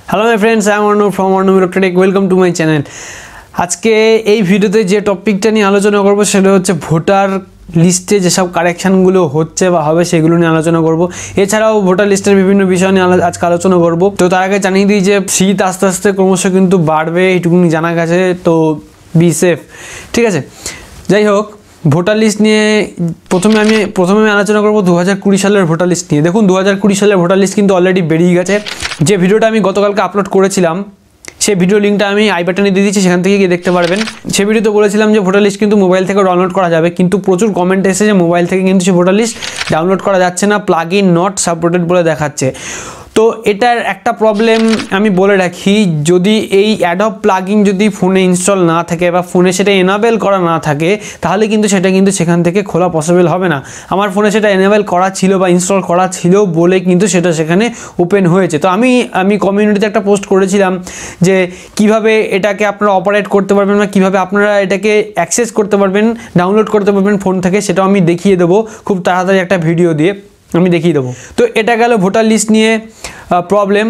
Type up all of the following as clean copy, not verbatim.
Hello my friends, I am Arnab from Arnab electro. Welcome to my channel. আজকে এই ভিডিওতে যে টপিকটা নিয়ে আলোচনা করব সেটা হচ্ছে ভোটার লিস্টে যেসব কারেকশানগুলো হচ্ছে বা হবে সেগুলো নিয়ে আলোচনা করব। এছাড়াও ভোটার লিস্টের বিভিন্ন বিষয় নিয়ে আজকে আলোচনা করব। তো তার আগে জানিয়ে দিই যে শীত আস্তে আস্তে ক্রমশ কিন্তু বাড়বে, এইটুকুনি জানা গেছে। তো বি সেফ, ঠিক আছে। যাই হোক, ভোটার লিস্ট নিয়ে প্রথমে আমি আলোচনা করব 2020 সালের ভোটার লিস্ট নিয়ে। দেখুন, 2020 সালের ভোটার লিস্ট কিন্তু অলরেডি বেরিয়ে গেছে। যে ভিডিওটা আমি গতকালকে আপলোড করেছিলাম সেই ভিডিও লিঙ্কটা আমি আই বাটনে দিয়ে দিচ্ছি, সেখান থেকে গিয়ে দেখতে পারবেন। সে ভিডিওতে বলেছিলাম যে ভোটার লিস্ট কিন্তু মোবাইল থেকে ডাউনলোড করা যাবে, কিন্তু প্রচুর কমেন্ট এসেছে যে মোবাইল থেকে কিন্তু সে ভোটার লিস্ট ডাউনলোড করা যাচ্ছে না, প্লাগ ইন নট সাপোর্টেড বলে দেখাচ্ছে। তো এটার একটা প্রবলেম আমি বলে রাখি, যদি এই অ্যাডব প্লাগইন যদি ফোনে ইনস্টল না থাকে বা ফোনে সেটা এনাবেল করা না থাকে, তাহলে কিন্তু সেটা কিন্তু সেখান থেকে খোলা পসিবল হবে না। আমার ফোনে সেটা এনাবেল করা ছিল বা ইনস্টল করা ছিল বলে কিন্তু সেটা সেখানে ওপেন হয়েছে। তো আমি কমিউনিটিতে একটা পোস্ট করেছিলাম যে কিভাবে এটাকে আপনারা অপারেট করতে পারবেন বা কীভাবে আপনারা এটাকে অ্যাক্সেস করতে পারবেন, ডাউনলোড করতে পারবেন ফোন থেকে, সেটাও আমি দেখিয়ে দেবো খুব তাড়াতাড়ি একটা ভিডিও দিয়ে আমি দেখিয়ে দেবো। তো এটা গেল ভোটার লিস্ট নিয়ে প্রবলেম।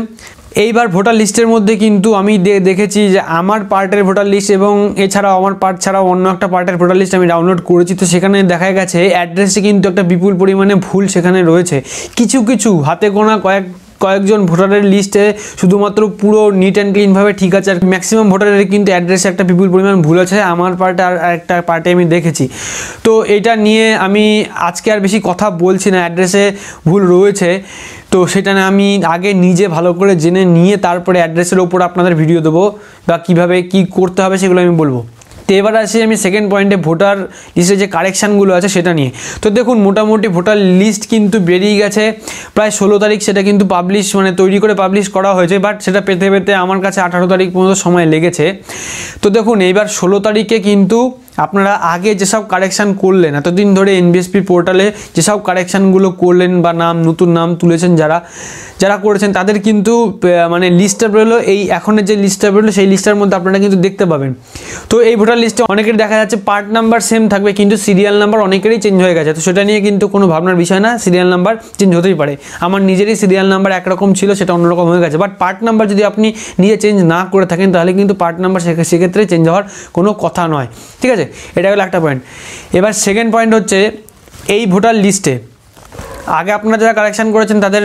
এইবার ভোটার লিস্টের মধ্যে কিন্তু আমি দেখেছি যে আমার পার্টের ভোটার লিস্ট এবং এছাড়াও আমার পার্ট ছাড়াও অন্য একটা পার্টের ভোটার লিস্ট আমি ডাউনলোড করেছি। তো সেখানে দেখা গেছে অ্যাড্রেসে কিন্তু একটা বিপুল পরিমাণে ভুল সেখানে রয়েছে। কিছু হাতে গোনা কয়েকজন ভোটারের লিস্টে শুধুমাত্র পুরো নিট অ্যান্ড ক্লিনভাবে ঠিক আছে, আর ম্যাক্সিমাম ভোটারের কিন্তু অ্যাড্রেসে একটা বিপুল পরিমাণ ভুল আছে। আমার পার্টে আর একটা পার্টে আমি দেখেছি। তো এটা নিয়ে আমি আজকে আর বেশি কথা বলছি না। অ্যাড্রেসে ভুল রয়েছে, তো সেটা না আমি আগে নিজে ভালো করে জেনে নিয়ে তারপরে অ্যাড্রেসের ওপর আপনাদের ভিডিও দেবো বা কীভাবে কী করতে হবে সেগুলো আমি বলবো। তো এবার আসি আমি সেকেন্ড পয়েন্টে, ভোটার লিস্টে যে কারেকশানগুলো আছে সেটা নিয়ে। তো দেখুন, মোটামুটি ভোটার লিস্ট কিন্তু বেরিয়ে গেছে প্রায় 16 তারিখ সেটা কিন্তু তৈরি করে পাবলিশ করা হয়েছে, বাট সেটা পেতে আমার কাছে 18 তারিখ পর্যন্ত সময় লেগেছে। তো দেখুন, এইবার 16 তারিখে কিন্তু আপনারা আগে যেসব কারেকশান করলেন এতদিন ধরে এনবিএসপি পোর্টালে যেসব কারেকশানগুলো করলেন বা নতুন নাম তুলেছেন যারা করেছেন তাদের কিন্তু লিস্টটা বেরোলো। এই এখনের যে লিস্টটা বেরোলো সেই লিস্টটার মধ্যে আপনারা কিন্তু দেখতে পাবেন। তো এই ভোটার লিস্টে অনেকের দেখা যাচ্ছে পার্ট নাম্বার সেম থাকবে, কিন্তু সিরিয়াল নাম্বার অনেকেরই চেঞ্জ হয়ে গেছে। তো সেটা নিয়ে কিন্তু কোনো ভাবনার বিষয় না, সিরিয়াল নাম্বার চেঞ্জ হতেই পারে। আমার নিজেরই সিরিয়াল নাম্বার একরকম ছিল, সেটা অন্যরকম হয়ে গেছে। বাট পার্ট নাম্বার যদি আপনি নিজে চেঞ্জ না করে থাকেন তাহলে কিন্তু পার্ট নাম্বার সেক্ষেত্রে চেঞ্জ হওয়ার কোনো কথা নয়, ঠিক আছে। এটা হলো একটা পয়েন্ট। এবার সেকেন্ড পয়েন্ট হচ্ছে, এই ভোটার লিস্টে আগে আপনারা যারা কারেকশান করেছেন তাদের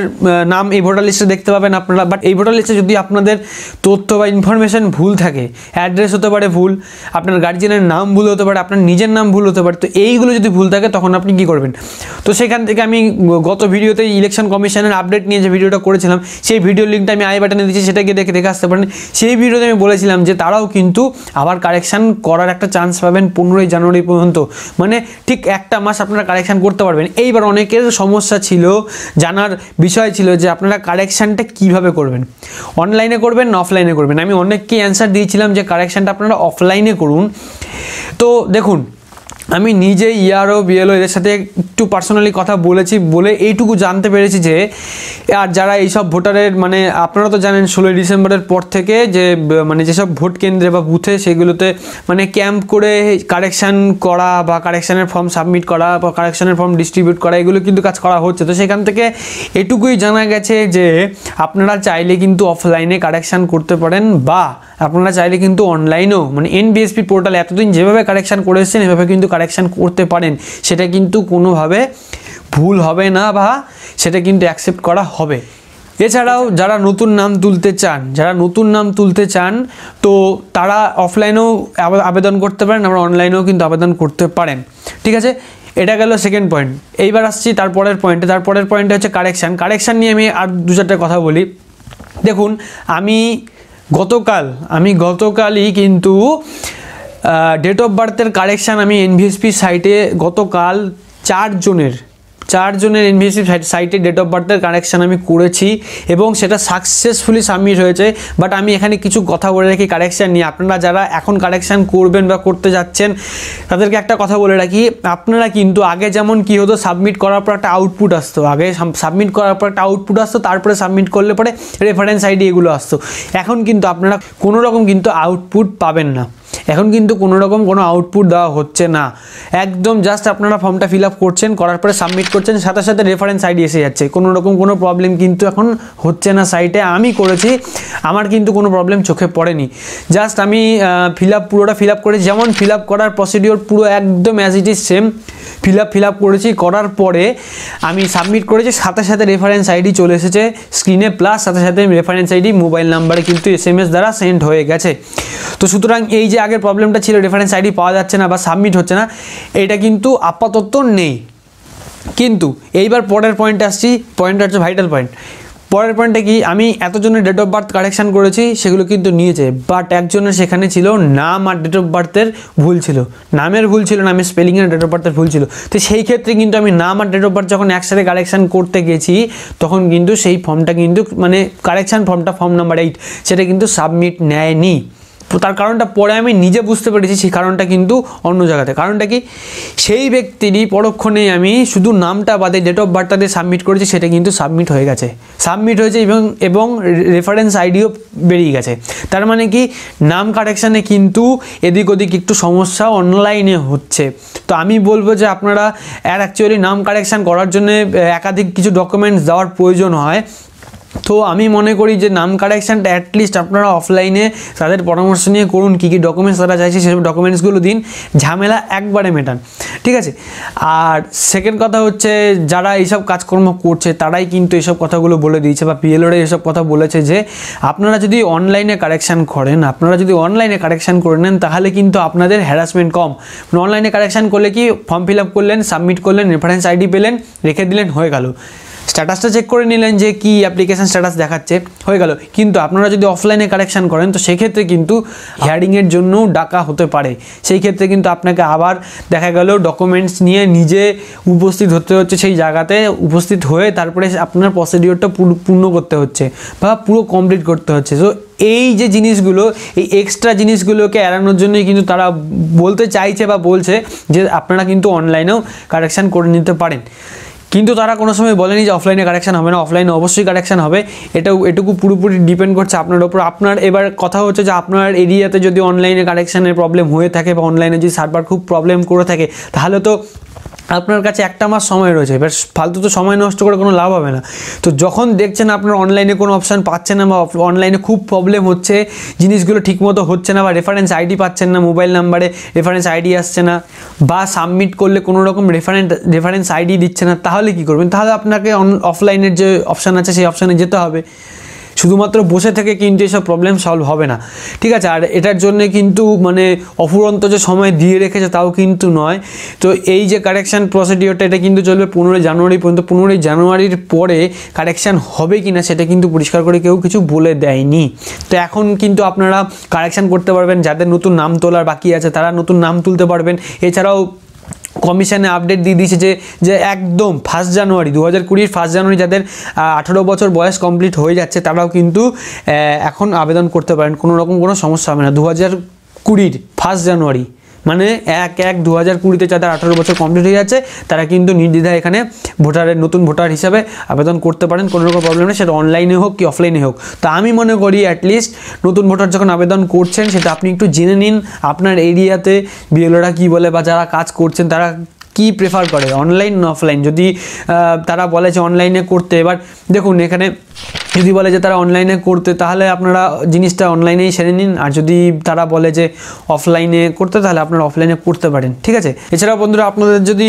নাম এই ভোটার লিস্টে দেখতে পাবেন আপনারা। বাট এই ভোটার লিস্টে যদি আপনাদের তথ্য বা ইনফরমেশান ভুল থাকে, অ্যাড্রেস হতে পারে ভুল, আপনার গার্জিয়ানের নাম ভুল হতে পারে, আপনার নিজের নাম ভুল হতে পারে, তো এইগুলো যদি ভুল থাকে তখন আপনি কী করবেন? তো সেখান থেকে আমি গত ভিডিওতে ইলেকশন কমিশনের আপডেট নিয়ে যে ভিডিওটা করেছিলাম সেই ভিডিওর লিঙ্কটা আমি আই বাটনে দিচ্ছি, সেটাকে দেখে আসতে পারেন। সেই ভিডিওতে আমি বলেছিলাম যে তারাও কিন্তু আবার কারেকশান করার একটা চান্স পাবেন 15ই জানুয়ারি পর্যন্ত, ঠিক একটা মাস আপনারা কারেকশান করতে পারবেন। এইবার অনেকের সমস্যা ছিল, জানার বিষয় ছিল যে আপনারা কারেকশানটা কিভাবে করবেন, অনলাইনে করবেন না অফলাইনে করবেন। আমি অনেককে অ্যান্সার দিয়েছিলাম যে কারেকশানটা আপনারা অফলাইনে করুন। তো দেখুন, আমি নিজে ইআরও বিএলও এদের সাথে একটু পার্সোনালি কথা বলে এইটুকু জানতে পেরেছি যে আর যারা এইসব ভোটারের আপনারা তো জানেন 16ই ডিসেম্বরের পর থেকে যে যেসব ভোট কেন্দ্রে বা বুথে সেগুলোতে ক্যাম্প করে কারেকশান করা বা কারেকশানের ফর্ম সাবমিট করা বা কারেকশানের ফর্ম ডিস্ট্রিবিউট করা, এগুলো কিন্তু কাজ করা হচ্ছে। তো সেখান থেকে এটুকুই জানা গেছে যে আপনারা চাইলে কিন্তু অফলাইনে কারেকশান করতে পারেন বা আপনারা চাইলে কিন্তু অনলাইনেও এনবিএসপি পোর্টালে এতদিন যেভাবে কারেকশান করে এসেছেন এভাবে কিন্তু কারেকশান করতে পারেন। সেটা কিন্তু কোনোভাবে ভুল হবে না বা সেটা কিন্তু অ্যাকসেপ্ট করা হবে। এছাড়াও যারা নতুন নাম তুলতে চান তো তারা অফলাইনেও আবেদন করতে পারেন, আমরা অনলাইনেও কিন্তু আবেদন করতে পারেন, ঠিক আছে। এটা গেল সেকেন্ড পয়েন্ট। এইবার আসছি তারপরের পয়েন্টে হচ্ছে কারেকশান নিয়ে আমি আর 2-4টা কথা বলি। দেখুন, আমি গতকালই কিন্তু ডেট অফ বার্থের কারেকশান আমি এনভিএসপি সাইটে গতকাল 4 জনের এনভিএসপি সাইটে ডেট অফ বার্থের কারেকশান আমি করেছি এবং সেটা সাকসেসফুলি সাবমিট হয়েছে। বাট আমি এখানে কিছু কথা বলে রাখি কারেকশান নিয়ে। আপনারা যারা এখন কারেকশান করবেন বা করতে যাচ্ছেন তাদেরকে একটা কথা বলে রাখি, আপনারা কিন্তু আগে যেমন কি হতো, সাবমিট করার পর একটা আউটপুট আসতো, তারপরে সাবমিট করলে পরে রেফারেন্স আইডি এগুলো আসতো। এখন কিন্তু আপনারা কোনো রকম কিন্তু আউটপুট পাবেন না। এখন কিন্তু কোনো রকম কোনো আউটপুট দেওয়া হচ্ছে না, একদম জাস্ট আপনারা ফর্মটা ফিল আপ করছেন, করার পরে সাবমিট করছেন, সাথে সাথে রেফারেন্স আইডি এসে যাচ্ছে। কোনো রকম কোনো প্রবলেম কিন্তু এখন হচ্ছে না সাইটে। আমি করেছি, আমার কিন্তু কোনো প্রবলেম চোখে পড়েনি। জাস্ট আমি পুরোটা ফিল আপ করেছি, যেমন ফিল আপ করার প্রসিডিওর পুরো একদম as it is same fill up করেছি। করার পরে আমি সাবমিট করেছি, সাথে সাথে রেফারেন্স আইডি চলে এসেছে স্ক্রিনে, প্লাস সাথে সাথে রেফারেন্স আইডি মোবাইল নাম্বারে কিন্তু SMS দ্বারা সেন্ড হয়ে গেছে। তো সুতরাং এই যে আগের প্রবলেমটা ছিল রেফারেন্স আইডি পাওয়া যাচ্ছে না বা সাবমিট হচ্ছে না, এটা কিন্তু আপাতত নেই। কিন্তু এইবার পরের পয়েন্টে আসছি, পয়েন্টটা হচ্ছে ভাইটাল পয়েন্ট। পরের পয়েন্টে কি, আমি এতজনের ডেট অফ বার্থ কারেকশান করেছি, সেগুলো কিন্তু নিয়েছে, বাট একজনের সেখানে ছিল নাম আর ডেট অফ বার্থের ভুল ছিল, নামের ভুল ছিল, নামের স্পেলিংয়ের ডেট অফ বার্থের ভুল ছিল। তো সেই ক্ষেত্রে কিন্তু আমি নাম আর ডেট অফ বার্থ যখন একসাথে কারেকশান করতে গেছি, তখন কিন্তু সেই ফর্মটা কিন্তু মানে কারেকশান ফর্মটা, ফর্ম নাম্বার 8, সেটা কিন্তু সাবমিট নেয়নি। তার কারণটা পরে আমি নিজে বুঝতে পেরেছি, সেই কারণটা কিন্তু অন্য জায়গাতে। কারণটা কি, সেই ব্যক্তিরই পরক্ষণে আমি শুধু নামটা বাদে ডেট অফ বার্থটা দিয়ে সাবমিট করেছি, সেটা কিন্তু সাবমিট হয়ে গেছে, এবং রেফারেন্স আইডিও বেরিয়ে গেছে। তার মানে কি, নাম কারেকশানে কিন্তু এদিক ওদিক একটু সমস্যা অনলাইনে হচ্ছে। তো আমি বলবো যে আপনারা অ্যাকচুয়ালি নাম কারেকশান করার জন্য একাধিক কিছু ডকুমেন্টস দেওয়ার প্রয়োজন হয়। তো আমি মনে করি যে নাম কারেকশানটা অ্যাটলিস্ট আপনারা অফলাইনে তাদের পরামর্শ নিয়ে করুন, কী কী ডকুমেন্টস তারা চাইছে সেসব ডকুমেন্টসগুলো দিন, ঝামেলা একবারে মেটান, ঠিক আছে। আর সেকেন্ড কথা হচ্ছে, যারা এইসব কাজকর্ম করছে তারাই কিন্তু এইসব কথাগুলো বলে দিয়েছে, বা PLOরা এইসব কথা বলেছে যে আপনারা যদি অনলাইনে কারেকশান করে নেন, তাহলে কিন্তু আপনাদের হ্যারাসমেন্ট কম। অনলাইনে কারেকশান করলে কি, ফর্ম ফিল আপ করলেন, সাবমিট করলেন, রেফারেন্স আইডি পেলেন, রেখে দিলেন, হয়ে গেল, স্ট্যাটাসটা চেক করে নিলেন যে কি অ্যাপ্লিকেশান স্ট্যাটাস দেখাচ্ছে, হয়ে গেল। কিন্তু আপনারা যদি অফলাইনে কারেকশান করেন, তো সেক্ষেত্রে কিন্তু হিয়ারিংয়ের জন্যও ডাকা হতে পারে। সেই ক্ষেত্রে কিন্তু আপনাকে আবার দেখা গেল ডকুমেন্টস নিয়ে নিজে উপস্থিত হতে হচ্ছে, সেই জায়গাতে উপস্থিত হয়ে তারপরে আপনার প্রসিডিওরটা পূর্ণ করতে হচ্ছে বা পুরো কমপ্লিট করতে হচ্ছে। তো এই যে জিনিসগুলো, এই এক্সট্রা জিনিসগুলোকে এড়ানোর জন্যই কিন্তু তারা বলতে চাইছে বা বলছে যে আপনারা কিন্তু অনলাইনেও কারেকশান করে নিতে পারেন। কিন্তু তারা কোনো সময় বলেনি যে অফলাইনে কারেকশান হবে না, অফলাইনে অবশ্যই কারেকশান হবে। এটুকু পুরোপুরি ডিপেন্ড করছে আপনার ওপর। আপনার এবার কথা হচ্ছে যে আপনার এরিয়াতে যদি অনলাইনে কারেকশানের প্রবলেম হয়ে থাকে, বা অনলাইনে যদি সার্ভার খুব প্রবলেম করে থাকে, তাহলে তো আপনার কাছে একটা মাস সময় রয়েছে। এবার ফালতু তো সময় নষ্ট করে কোনো লাভ হবে না। তো যখন দেখছেন আপনার অনলাইনে কোনো অপশান পাচ্ছেন না, বা অনলাইনে খুব প্রবলেম হচ্ছে, জিনিসগুলো ঠিকমতো হচ্ছে না, বা রেফারেন্স আইডি পাচ্ছেন না, মোবাইল নাম্বারে রেফারেন্স আইডি আসছে না, বা সাবমিট করলে কোনো রকম রেফারেন্স আইডি দিচ্ছে না, তাহলে কি করবেন? তাহলে আপনাকে অফলাইনের যে অপশান আছে সেই অপশানে যেতে হবে। শুধুমাত্র বসে থেকে কিন্তু এসব প্রবলেম সলভ হবে না, ঠিক আছে। আর এটার জন্য কিন্তু মানে অফুরন্ত যে সময় দিয়ে রেখেছে তাও কিন্তু নয়। তো এই যে কারেকশান প্রসিডিওরটা, এটা কিন্তু চলবে 15 জানুয়ারি পর্যন্ত। 15 জানুয়ারির পরে কারেকশান হবে কি না সেটা কিন্তু পরিষ্কার করে কেউ কিছু বলে দেয়নি। তো এখন কিন্তু আপনারা কারেকশান করতে পারবেন, যাদের নতুন নাম তোলার বাকি আছে তারা নতুন নাম তুলতে পারবেন। এছাড়াও কমিশনে আপডেট দিয়ে দিয়েছে যে একদম 1 জানুয়ারি 2020 1 জানুয়ারি যাদের 18 বছর বয়স কমপ্লিট হয়ে যাচ্ছে, তারাও কিন্তু এখন আবেদন করতে পারেন, কোনো রকম কোনো সমস্যা হবে না। 2020 1 জানুয়ারি মানে 1/1/2020 যাদের 18 বছর কমপ্লিট হয়ে যাচ্ছে, তারা কিন্তু নির্দ্বিধায় এখানে নতুন ভোটার হিসাবে আবেদন করতে পারেন, কোনো রকম প্রবলেম নেই, সেটা অনলাইনে হোক কি অফলাইনে হোক। তো আমি মনে করি অ্যাটলিস্ট নতুন ভোটার যখন আবেদন করছেন, সেটা আপনি একটু জেনে নিন আপনার এরিয়াতে BLOরা কী বলে, বা যারা কাজ করছেন তারা কি প্রেফার করে, অনলাইন না অফলাইন। যদি তারা বলে যে অনলাইনে করতে, এবার দেখুন এখানে যদি বলে যে তারা অনলাইনে করতে, তাহলে আপনারা জিনিসটা অনলাইনেই সেরে নিন। আর যদি তারা বলে যে অফলাইনে করতে, তাহলে আপনারা অফলাইনে করতে পারেন, ঠিক আছে। এছাড়াও বন্ধুরা, আপনাদের যদি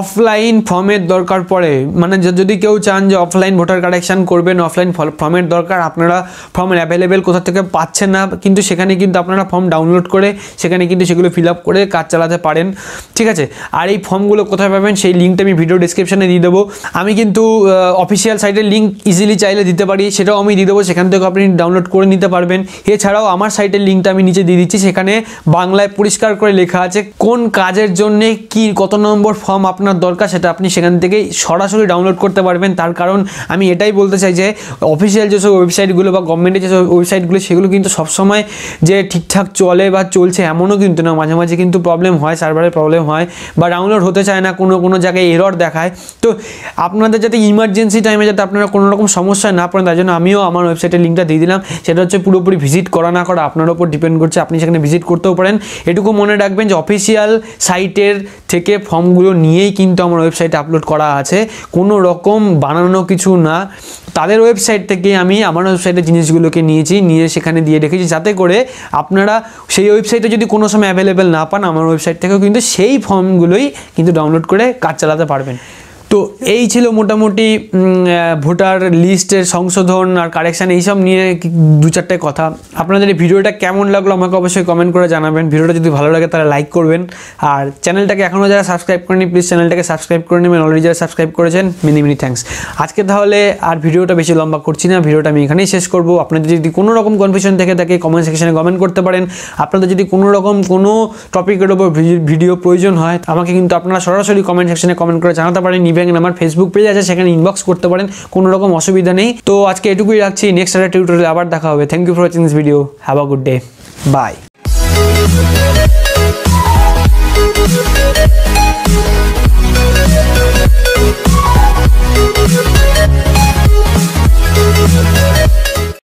অফলাইন ফর্মের দরকার পড়ে, মানে যদি কেউ চান যে অফলাইন ভোটার কারেকশান করবেন, অফলাইন ফর্মের দরকার, আপনারা ফর্ম অ্যাভেলেবেল কোথা থেকে পাচ্ছেন না, কিন্তু সেখানে কিন্তু আপনারা ফর্ম ডাউনলোড করে সেখানে কিন্তু সেগুলো ফিল আপ করে কাজ চালাতে পারেন, ঠিক আছে। আর এই ফর্মগুলো কোথায় পাবেন সেই লিঙ্কটা আমি ভিডিও ডিসক্রিপশানে দিয়ে দেবো। আমি কিন্তু অফিসিয়াল সাইটের লিঙ্ক ইজিলি চাইলে দিতে পারি, সেটাও আমি দিয়ে দেবো, সেখান থেকে আপনি ডাউনলোড করে নিতে পারবেন। এছাড়াও আমার সাইটের লিঙ্কটা আমি নিচে দিয়ে দিচ্ছি, সেখানে বাংলায় পরিষ্কার করে লেখা আছে কোন কাজের জন্যে কত নম্বর ফর্ম আপনার দরকার সেটা আপনি সেখান থেকেই সরাসরি ডাউনলোড করতে পারবেন। তার কারণ আমি এটাই বলতে চাই যে অফিসিয়াল যেসব ওয়েবসাইটগুলো বা গভর্নমেন্টের যেসব ওয়েবসাইটগুলো সেগুলো কিন্তু সবসময় যে ঠিকঠাক চলে বা চলছে এমনও কিন্তু না, মাঝে মাঝে কিন্তু প্রবলেম হয়, সার্ভারের প্রবলেম হয় বা ডাউনলোড হতে চায় না, কোনো জায়গায় এরর দেখায়। তো আপনাদের যাতে ইমার্জেন্সি টাইমে যাতে আপনারা কোনো রকম সমস্যায় না পড়েন তার জন্য আমিও আমার ওয়েবসাইটের লিঙ্কটা দিয়ে দিলাম। সেটা হচ্ছে পুরোপুরি ভিজিট করা না করা আপনার উপর ডিপেন্ড করছে, আপনি সেখানে ভিজিট করতেও পারেন। এটুকু মনে রাখবেন যে অফিসিয়াল সাইটের থেকে ফর্মগুলো নিয়েই কিন্তু আমার ওয়েবসাইটে আপলোড করা আছে, কোনো রকম বানানো কিছু না। তাদের ওয়েবসাইট থেকে আমি আমার ওয়েবসাইটের জিনিসগুলোকে নিয়ে সেখানে দিয়ে রেখেছি, যাতে করে আপনারা সেই ওয়েবসাইটে যদি কোনো সময় অ্যাভেলেবেল না পান আমার ওয়েবসাইট থেকেও কিন্তু সেই ফর্মগুলোই কিন্তু ডাউনলোড করে কাজ চালাতে পারবেন। তো এই ছিল মোটামুটি ভোটার লিস্টের সংশোধন আর কারেকশান এইসব নিয়ে 2-4টে কথা। আপনাদের এই ভিডিওটা কেমন লাগলো আমাকে অবশ্যই কমেন্ট করে জানাবেন। ভিডিওটা যদি ভালো লাগে তাহলে লাইক করবেন, আর চ্যানেলটাকে এখনও যারা সাবস্ক্রাইব করেনি প্লিজ চ্যানেলটাকে সাবস্ক্রাইব করে নেবেন। অলরেডি যারা সাবস্ক্রাইব করেছেন মেনি থ্যাঙ্কস। আজকে তাহলে আর ভিডিওটা বেশি লম্বা করছি না, ভিডিওটা আমি এখানেই শেষ করবো। আপনাদের যদি কোনো রকম কনফিউশন থেকে থাকে কমেন্ট সেকশনে কমেন্ট করতে পারেন। আপনাদের যদি কোনো রকম কোনো টপিকের ওপর ভিডিও প্রয়োজন হয় আমাকে কিন্তু আপনারা সরাসরি কমেন্ট সেকশনে কমেন্ট করে জানাতে পারেন। আমার ফেসবুক পেজ আছে, সেখানে ইনবক্স করতে পারেন, কোনো রকম অসুবিধা নেই। তো আজকে এটুকুই রাখছি, নেক্সট একটা টিউটোরিয়ালে আবার দেখা হবে। Thank you for watching this video, have a good day, by.